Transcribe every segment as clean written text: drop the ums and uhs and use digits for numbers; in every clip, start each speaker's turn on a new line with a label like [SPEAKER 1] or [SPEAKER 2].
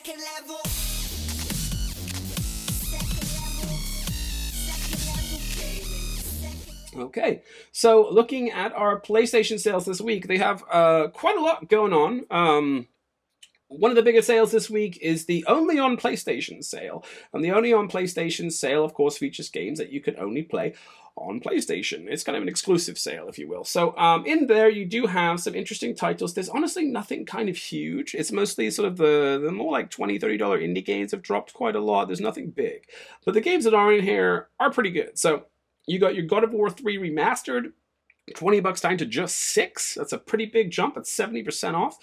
[SPEAKER 1] second level. Second level gaming.
[SPEAKER 2] Okay, so looking at our PlayStation sales this week, they have quite a lot going on. One of the biggest sales this week is the Only on PlayStation sale. And the Only on PlayStation sale, of course, features games that you can only play on PlayStation. It's kind of an exclusive sale, if you will. So in there, you do have some interesting titles. There's honestly nothing kind of huge. It's mostly sort of the more like $20, $30 indie games have dropped quite a lot. There's nothing big. But the games that are in here are pretty good. So you got your God of War 3 Remastered, $20 down to just $6. That's a pretty big jump. It's 70% off.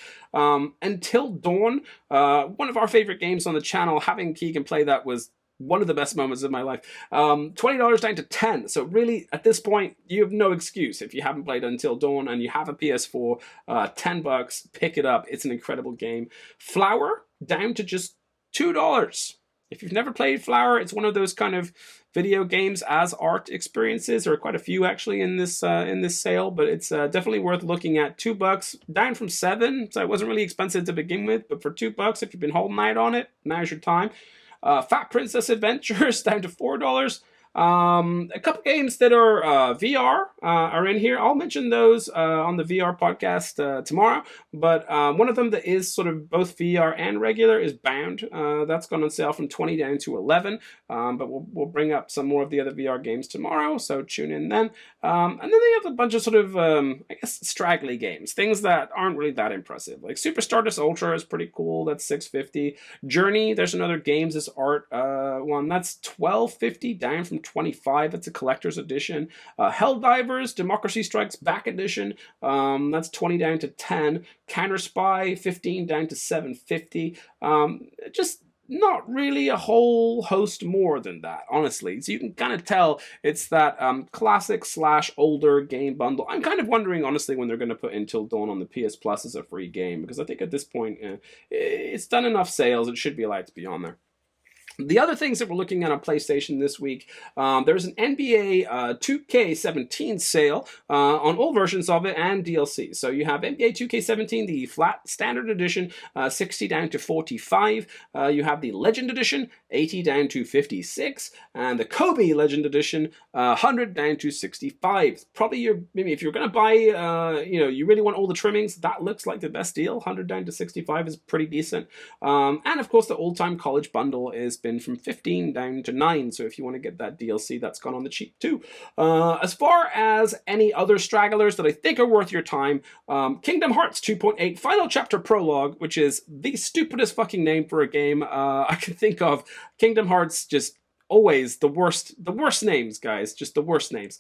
[SPEAKER 2] Until Dawn, one of our favorite games on the channel. Having Keegan play that was one of the best moments of my life. $20 down to $10. So really, at this point, you have no excuse. If you haven't played Until Dawn and you have a PS4, $10, pick it up. It's an incredible game. Flower, down to just $2. If you've never played Flower, it's one of those kind of video games as art experiences. There are quite a few actually in this sale, but it's definitely worth looking at. $2, down from $7, so it wasn't really expensive to begin with. But for $2, if you've been holding out on it, now's your time. Fat Princess Adventures down to $4. A couple games that are VR are in here. I'll mention those on the VR podcast tomorrow. But one of them that is sort of both VR and regular is Bound. That's gone on sale from $20 down to $11. But we'll bring up some more of the other VR games tomorrow, so tune in then. And then they have a bunch of sort of, I guess, straggly games. Things that aren't really that impressive. Like Super Stardust Ultra is pretty cool. That's $6.50. Journey, there's another games as art one. That's $12.50 down from $25. It's a collector's edition. Helldivers Democracy Strikes Back edition. That's $20 down to $10. Counter Spy, $15 down to $7.50. Just not really a whole host more than that, honestly. So you can kind of tell it's that classic / older game bundle. I'm kind of wondering, honestly, when they're going to put Until Dawn on the PS Plus as a free game, because I think at this point it's done enough sales. It should be allowed to be on there. The other things that we're looking at on PlayStation this week, there's an NBA 2K17 sale on all versions of it and DLC. So you have NBA 2K17, the flat standard edition, 60 down to 45. You have the Legend edition, 80 down to 56, and the Kobe Legend edition, 100 down to 65. Probably maybe if you're going to buy, you really want all the trimmings, that looks like the best deal. 100 down to 65 is pretty decent. And of course, the old-time college bundle is been from 15 down to 9, so if you want to get that DLC, that's gone on the cheap too. As far as any other stragglers that I think are worth your time, Kingdom Hearts 2.8 Final Chapter Prologue, which is the stupidest fucking name for a game I can think of. Kingdom Hearts, just always the worst names, guys, just the worst names.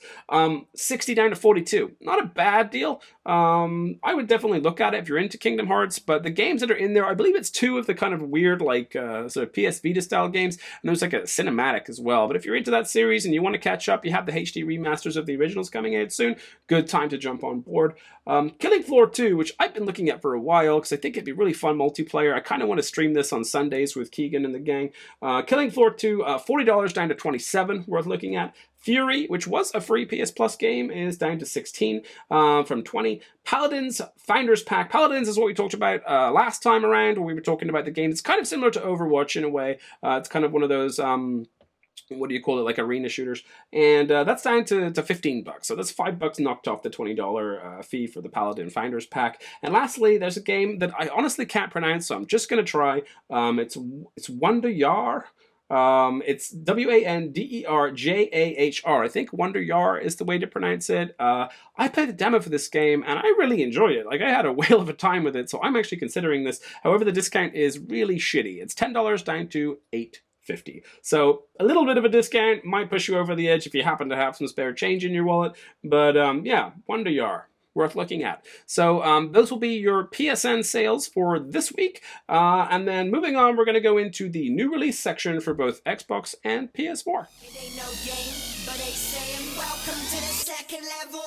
[SPEAKER 2] 60 down to 42, not a bad deal. I would definitely look at it if you're into Kingdom Hearts, but the games that are in there, I believe it's 2 of the kind of weird, like, sort of PS Vita style games, and there's like a cinematic as well. But if you're into that series and you want to catch up, you have the HD remasters of the originals coming out soon, good time to jump on board. Killing Floor 2, which I've been looking at for a while, because I think it'd be really fun multiplayer. I kind of want to stream this on Sundays with Keegan and the gang. Killing Floor 2, $40 down to $27, worth looking at. Fury, which was a free PS Plus game, is down to $16 from $20. Paladins Founders Pack. Paladins is what we talked about last time around, when we were talking about the game. It's kind of similar to Overwatch in a way. It's kind of one of those, what do you call it, like arena shooters. And that's down to $15. So that's $5 knocked off the $20 fee for the Paladin Founders Pack. And lastly, there's a game that I honestly can't pronounce, so I'm just going to try. It's Wonder Yar. It's Wanderjahr. I think Wonder Yar is the way to pronounce it. I played the demo for this game and I really enjoyed it. Like, I had a whale of a time with it, so I'm actually considering this. However, the discount is really shitty. It's $10 down to $8.50. So a little bit of a discount might push you over the edge if you happen to have some spare change in your wallet. But yeah, Wonder Yar, worth looking at. So those will be your PSN sales for this week. And then moving on, we're going to go into the new release section for both Xbox and PS4.
[SPEAKER 1] It ain't no game, but they saying welcome to the second level.